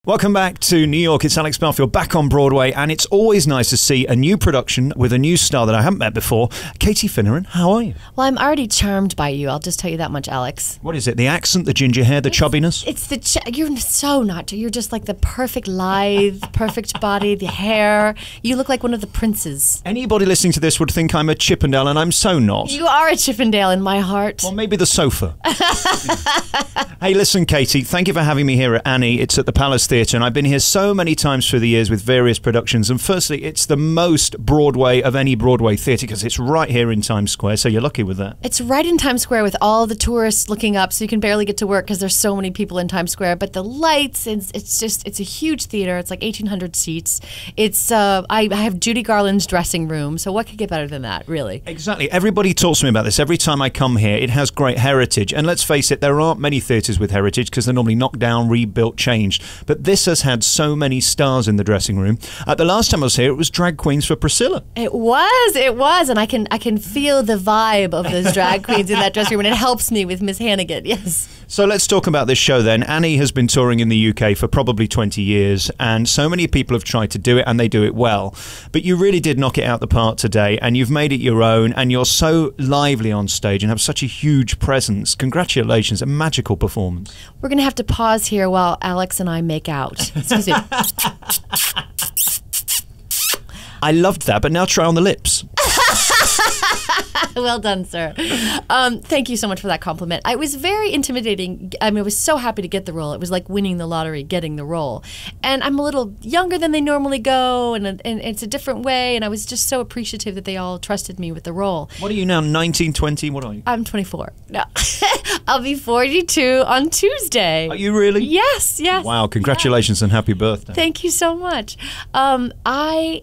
Welcome back to New York. It's Alex Belfield back on Broadway, and it's always nice to see a new production with a new star that I haven't met before. Katie Finneran, how are you? Well, I'm already charmed by you. I'll just tell you that much, Alex. What is it? The accent, the ginger hair, the chubbiness? It's you're so not. You're just like the perfect lithe, perfect body, the hair. You look like one of the princes. Anybody listening to this would think I'm a Chippendale, and I'm so not. You are a Chippendale in my heart. Well, maybe the sofa. Hey, listen, Katie, thank you for having me here at Annie. It's at the Palace Theatre, and I've been here so many times through the years with various productions. And firstly, it's the most Broadway of any Broadway theatre because it's right here in Times Square, so you're lucky with that. It's right in Times Square with all the tourists looking up, so you can barely get to work because there's so many people in Times Square. But the lights, it's a huge theatre. It's like 1,800 seats. It's I have Judy Garland's dressing room, so what could get better than that, really? Exactly. Everybody talks to me about this. Every time I come here, it has great heritage. And let's face it, there aren't many theatres with heritage because they're normally knocked down, rebuilt, changed. But this has had so many stars in the dressing room. The last time I was here, it was drag queens for Priscilla. It was, and I can feel the vibe of those drag queens in that dressing room, and it helps me with Miss Hannigan. Yes. So let's talk about this show then. Annie has been touring in the UK for probably 20 years, and so many people have tried to do it, and they do it well. But you really did knock it out the park today, and you've made it your own, and you're so lively on stage and have such a huge presence. Congratulations, a magical performance. We're going to have to pause here while Alex and I make out. Excuse me. I loved that, but now try on the lips. Well done, sir. Thank you so much for that compliment. It was very intimidating. I mean, I was so happy to get the role. It was like winning the lottery, getting the role. And I'm a little younger than they normally go, and it's a different way, and I was just so appreciative that they all trusted me with the role. What are you now, 19, 20? What are you? I'm 24. No. I'll be 42 on Tuesday. Are you really? Yes, yes. Wow, congratulations and happy birthday. Thank you so much. I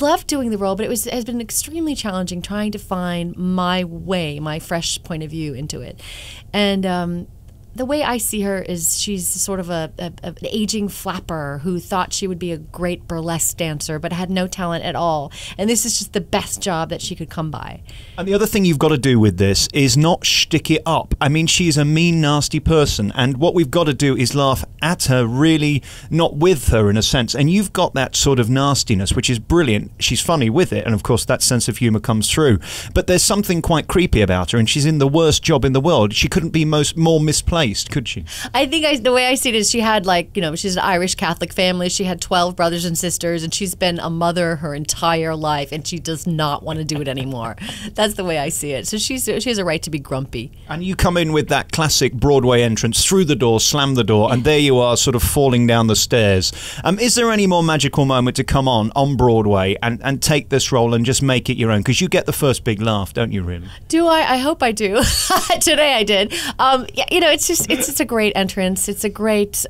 loved doing the role, but has been extremely challenging trying to find my way, my fresh point of view into it. And the way I see her is she's sort of an aging flapper who thought she would be a great burlesque dancer but had no talent at all. And this is just the best job that she could come by. And the other thing you've got to do with this is not shtick it up. I mean, she's a mean, nasty person. And what we've got to do is laugh at her, really, not with her in a sense. And you've got that sort of nastiness, which is brilliant. She's funny with it. And of course, that sense of humour comes through. But there's something quite creepy about her. And she's in the worst job in the world. She couldn't be more misplaced, could she? I think the way I see it is she had, like, you know, she's an Irish Catholic family. She had 12 brothers and sisters, and she's been a mother her entire life, and she does not want to do it anymore. That's the way I see it. So she has a right to be grumpy. And you come in with that classic Broadway entrance, through the door, slam the door, and there you are sort of falling down the stairs. Is there any more magical moment to come on Broadway and take this role and just make it your own? Because you get the first big laugh, don't you, really? Do I? I hope I do. Today I did. Yeah, you know, it's a great entrance. It's a great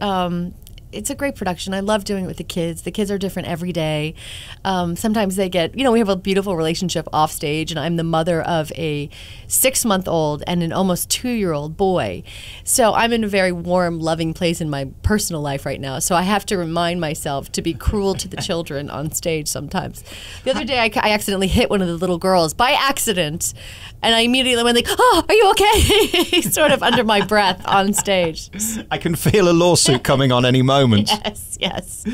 production. I love doing it with the kids. The kids are different every day. Sometimes they get, you know, we have a beautiful relationship off stage, and I'm the mother of a 6-month-old and an almost 2-year-old boy. So I'm in a very warm, loving place in my personal life right now. So I have to remind myself to be cruel to the children on stage sometimes. The other day, I accidentally hit one of the little girls by accident, and I immediately went like, "Oh, are you okay?" sort of under my breath on stage. I can feel a lawsuit coming on any moment. Yes, yes.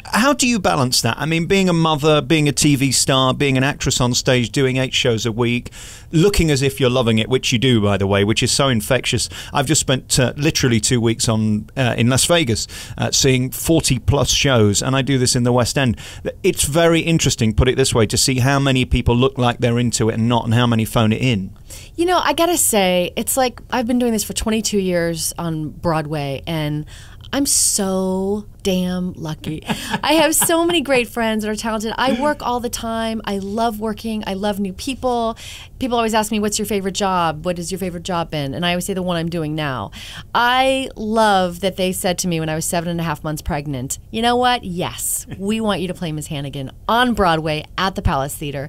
How do you balance that? I mean, being a mother, being a TV star, being an actress on stage, doing 8 shows a week, looking as if you're loving it, which you do, by the way, which is so infectious. I've just spent literally 2 weeks in Las Vegas seeing 40-plus shows, and I do this in the West End. It's very interesting, put it this way, to see how many people look like they're into it and not, and how many phone it in. You know, I gotta say, it's like I've been doing this for 22 years on Broadway, and I'm so damn lucky. I have so many great friends that are talented. I work all the time. I love working. I love new people. People always ask me, what's your favorite job? What has your favorite job been? And I always say the one I'm doing now. I love that they said to me when I was 7.5 months pregnant, you know what? Yes, we want you to play Miss Hannigan on Broadway at the Palace Theatre.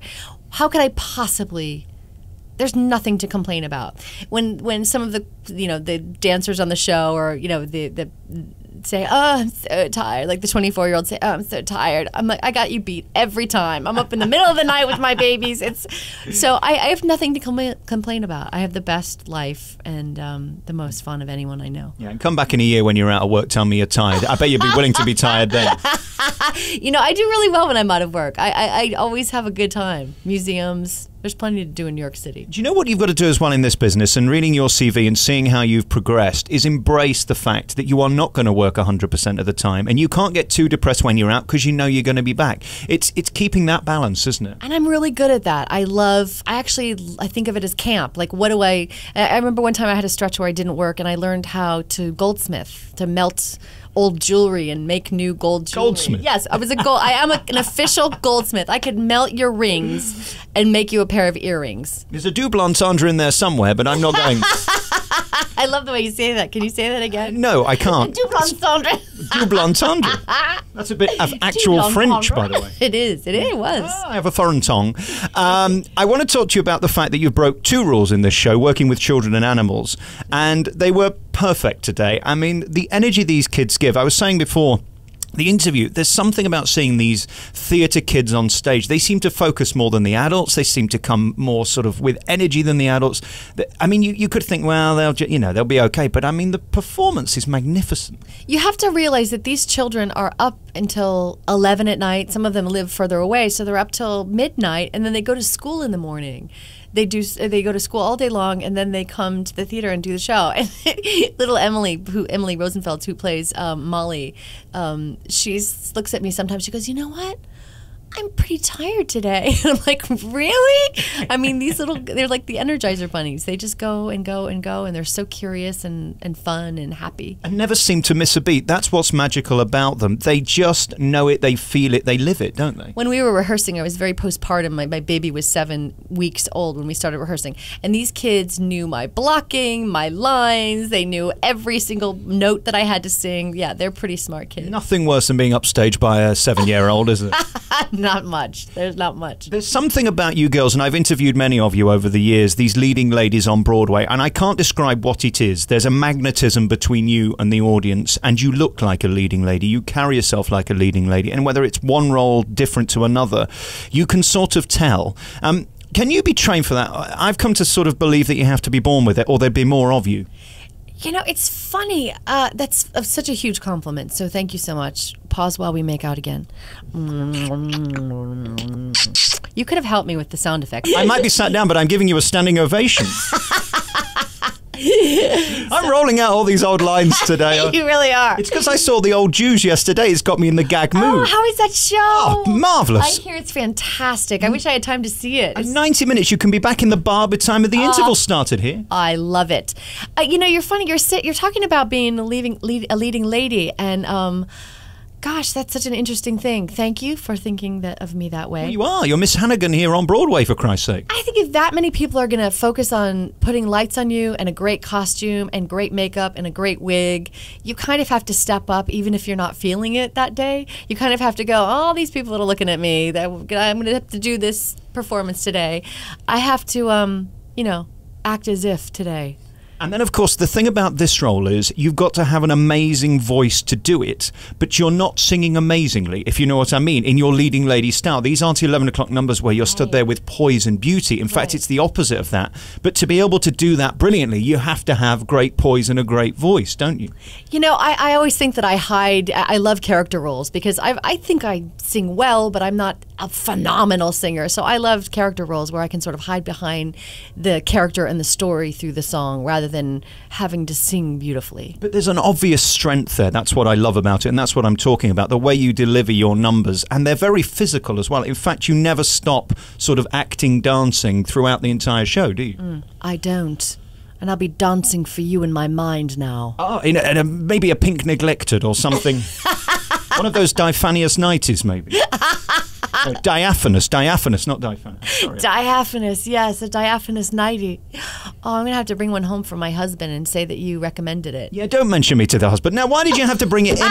How could I possibly there's nothing to complain about. When some of the dancers on the show, or the say, oh, I'm so tired, like the 24-year-old say, oh, I'm so tired, I'm like, I got you beat every time. I'm up in the middle of the night with my babies. So I have nothing to complain about. I have the best life and the most fun of anyone I know. Yeah, and come back in a year when you're out of work, tell me you're tired. I bet you'd be willing to be tired then. I do really well when I'm out of work. I always have a good time. Museums. There's plenty to do in New York City. Do you know what you've got to do as well in this business, and reading your CV and seeing how you've progressed, is embrace the fact that you are not going to work 100% of the time, and you can't get too depressed when you're out because you know you're going to be back. It's keeping that balance, isn't it? And I'm really good at that. I think of it as camp. Like, I remember one time I had a stretch where I didn't work, and I learned how to goldsmith, to melt old jewelry and make new gold jewelry. Goldsmith? Yes, I am an official goldsmith. I could melt your rings and make you a pair of earrings. There's a double entendre in there somewhere, but I'm not going. I love the way you say that. Can you say that again? No, I can't. Double entendre. Double entendre. That's a bit of actual French, by the way. It is. It was. I have a foreign tongue. I want to talk to you about the fact that you broke 2 rules in this show, working with children and animals, and they were perfect today. I mean, the energy these kids give. I was saying before the interview, there's something about seeing these theatre kids on stage. They seem to focus more than the adults. They seem to come more sort of with energy than the adults. I mean, you could think, well, they'll be okay. But I mean, the performance is magnificent. You have to realize that these children are up until 11 at night. Some of them live further away, so they're up till midnight, and then they go to school in the morning. They go to school all day long, and then they come to the theater and do the show. And little Emily Rosenfeld, who plays Molly, she looks at me sometimes. She goes, "You know what? I'm pretty tired today." And I'm like, really? I mean, they're like the Energizer bunnies. They just go and go and go, and they're so curious and fun and happy. And never seem to miss a beat. That's what's magical about them. They just know it, they feel it, they live it, don't they? When we were rehearsing, I was very postpartum. My baby was 7 weeks old when we started rehearsing. And these kids knew my blocking, my lines. They knew every single note that I had to sing. Yeah, they're pretty smart kids. Nothing worse than being upstaged by a 7-year-old, is it? Not much. There's not much. There's something about you girls, and I've interviewed many of you over the years, these leading ladies on Broadway, and I can't describe what it is. There's a magnetism between you and the audience, and you look like a leading lady. You carry yourself like a leading lady, and whether it's one role different to another, you can sort of tell. Can you be trained for that? I've come to sort of believe that you have to be born with it, or there'd be more of you. You know, it's funny. That's such a huge compliment, so thank you so much. Pause while we make out again. You could have helped me with the sound effects. I might be sat down, but I'm giving you a standing ovation. I'm rolling out all these old lines today. You really are. It's because I saw The Old Jews yesterday. It's got me in the gag mood. Oh, how is that show? Oh, marvellous. I hear it's fantastic. I wish I had time to see it. In 90 minutes, you can be back in the bar by the time of the interval started here. I love it. You're funny. You're talking about being a leading lady, and gosh, that's such an interesting thing. Thank you for thinking of me that way. Well, you are. You're Miss Hannigan here on Broadway, for Christ's sake. I think if that many people are going to focus on putting lights on you and a great costume and great makeup and a great wig, you kind of have to step up, even if you're not feeling it that day. You kind of have to go, all these people that are looking at me, I'm going to have to do this performance today. I have to, act as if today. And then, of course, the thing about this role is you've got to have an amazing voice to do it, but you're not singing amazingly, if you know what I mean, in your leading lady style. These aren't 11 o'clock numbers where you're stood there with poise and beauty. In fact, it's the opposite of that. But to be able to do that brilliantly, you have to have great poise and a great voice, don't you? You know, I always think that I love character roles because I think I sing well, but I'm not a phenomenal singer. So I love character roles where I can sort of hide behind the character and the story through the song rather than having to sing beautifully. But there's an obvious strength there. That's what I love about it, and that's what I'm talking about, the way you deliver your numbers. And they're very physical as well. In fact, you never stop sort of acting, dancing throughout the entire show, do you? I don't. And I'll be dancing for you in my mind now. Oh, maybe a Pink Neglected or something. One of those diaphanous 90s, maybe. No, diaphanous, not diaphanous. Sorry. Diaphanous, yes, a diaphanous 90. Oh, I'm going to have to bring one home for my husband and say that you recommended it. Yeah, don't mention me to the husband. Now, why did you have to bring it in?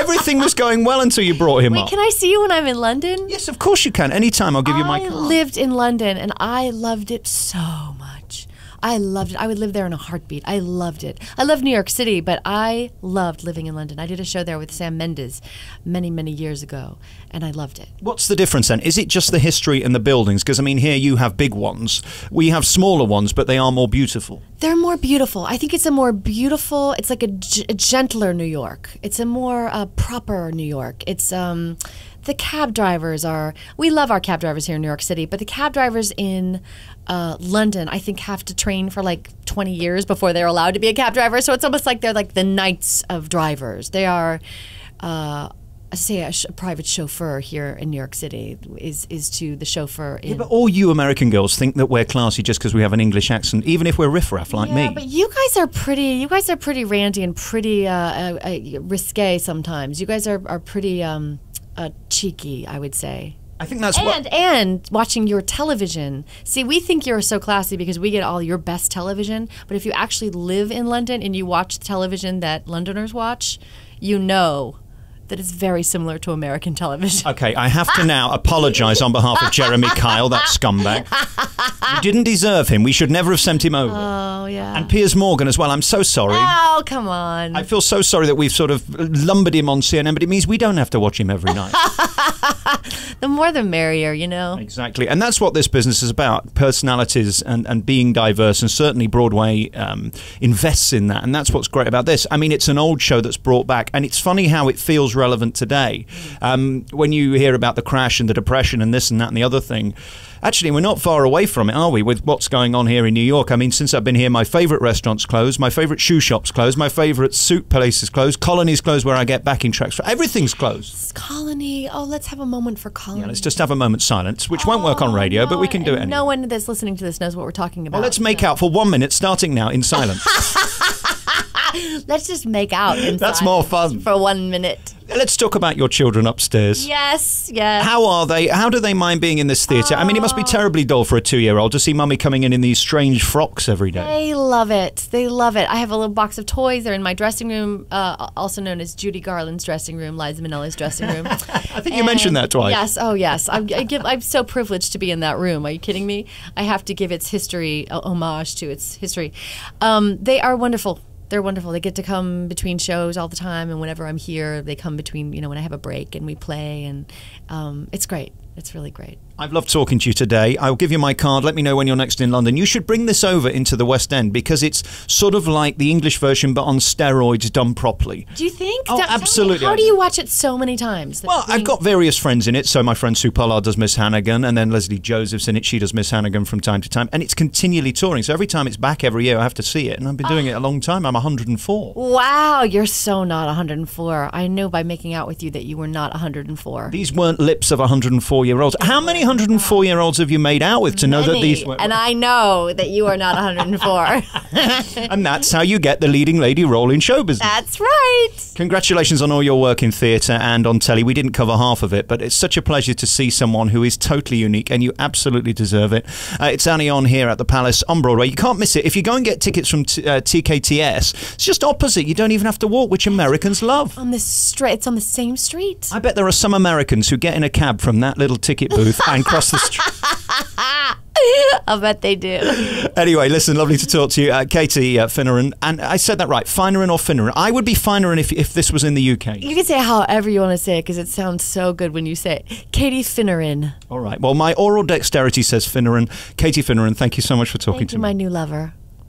Everything was going well until you brought him Wait, up. can I see you when I'm in London? Yes, of course you can. Anytime, I'll give you my card. I lived in London, and I loved it so much. I loved it. I would live there in a heartbeat. I loved it. I love New York City, but I loved living in London. I did a show there with Sam Mendes many, many years ago, and I loved it. What's the difference then? Is it just the history and the buildings? Because, I mean, here you have big ones. We have smaller ones, but they are more beautiful. They're more beautiful. I think it's a more beautiful, it's like a gentler New York. It's a more proper New York. It's the cab drivers are, we love our cab drivers here in New York City, but the cab drivers in London, I think, have to train for like 20 years before they're allowed to be a cab driver. So it's almost like they're like the knights of drivers. They are, say, a private chauffeur here in New York City is to the chauffeur in... Yeah, but all you American girls think that we're classy just because we have an English accent, even if we're riffraff like me. Yeah, but you guys are pretty randy and pretty risque sometimes. You guys are pretty cheeky, I would say. I think that's and watching your television. See, we think you're so classy because we get all your best television, but if you actually live in London and you watch the television that Londoners watch, you know that is very similar to American television. Okay, I have to now apologise on behalf of Jeremy Kyle, that scumbag. You didn't deserve him. We should never have sent him over. Oh, yeah. And Piers Morgan as well. I'm so sorry. Oh, come on. I feel so sorry that we've sort of lumbered him on CNN, but it means we don't have to watch him every night. The more the merrier, you know? Exactly. And that's what this business is about, personalities and being diverse. And certainly Broadway invests in that. And that's what's great about this. I mean, it's an old show that's brought back. And it's funny how it feels relevant today. When you hear about the crash and the depression and this and that and the other thing, actually, we're not far away from it, are we, with what's going on here in New York? I mean, since I've been here, my favourite restaurant's closed, my favourite shoe shop's closed, my favourite suit place is closed, Colony's closed where I get backing tracks for. Everything's closed. Colony. Oh, let's have a moment for Colony. Yeah, let's just have a moment's silence, which won't work on radio, but we can do it anyway. No one that's listening to this knows what we're talking about. Well, let's make out for 1 minute, starting now, in silence. Let's just make out in That's more fun. For 1 minute. Let's talk about your children upstairs. Yes, yes. How are they? How do they mind being in this theatre? I mean, it must be terribly dull for a 2-year-old to see Mummy coming in these strange frocks every day. They love it. They love it. I have a little box of toys. They're in my dressing room, also known as Judy Garland's dressing room, Liza Minnelli's dressing room. I think you mentioned that twice. Yes. Oh, yes. I'm so privileged to be in that room. Are you kidding me? I have to give its history, homage to its history. They are wonderful. They're wonderful. They get to come between shows all the time, and whenever I'm here, they come between, when I have a break and we play, and it's great. It's really great. I've loved talking to you today. I'll give you my card. Let me know when you're next in London. You should bring this over into the West End because it's sort of like the English version but on steroids done properly. Do you think? Oh, absolutely. How do you watch it so many times? Well, I've got various friends in it. So my friend Sue Pollard does Miss Hannigan, and then Leslie Joseph's in it. She does Miss Hannigan from time to time, and it's continually touring. So every time it's back every year, I have to see it, and I've been doing it a long time. I'm 104. Wow, you're so not 104. I knew by making out with you that you were not 104. These weren't lips of 104-year-olds. How many 104-year-olds have you made out with to know that these were... And I know that you are not 104. And that's how you get the leading lady role in show business. That's right. Congratulations on all your work in theatre and on telly. We didn't cover half of it, but it's such a pleasure to see someone who is totally unique, and you absolutely deserve it. It's Annie on here at the Palace on Broadway. You can't miss it. If you go and get tickets from TKTS, it's just opposite. You don't even have to walk, which Americans love. On this street. It's on the same street. I bet there are some Americans who get in a cab from that little ticket booth and cross the street. I'll bet they do. Anyway, listen, lovely to talk to you. Katie Finneran. And I said that right, Finneran or Finneran? I would be Finneran if this was in the UK. You can say it however you want to say it because it sounds so good when you say it. Katie Finneran. All right. Well, my oral dexterity says Finneran. Katie Finneran, thank you so much for talking to me. Thank you, my new lover.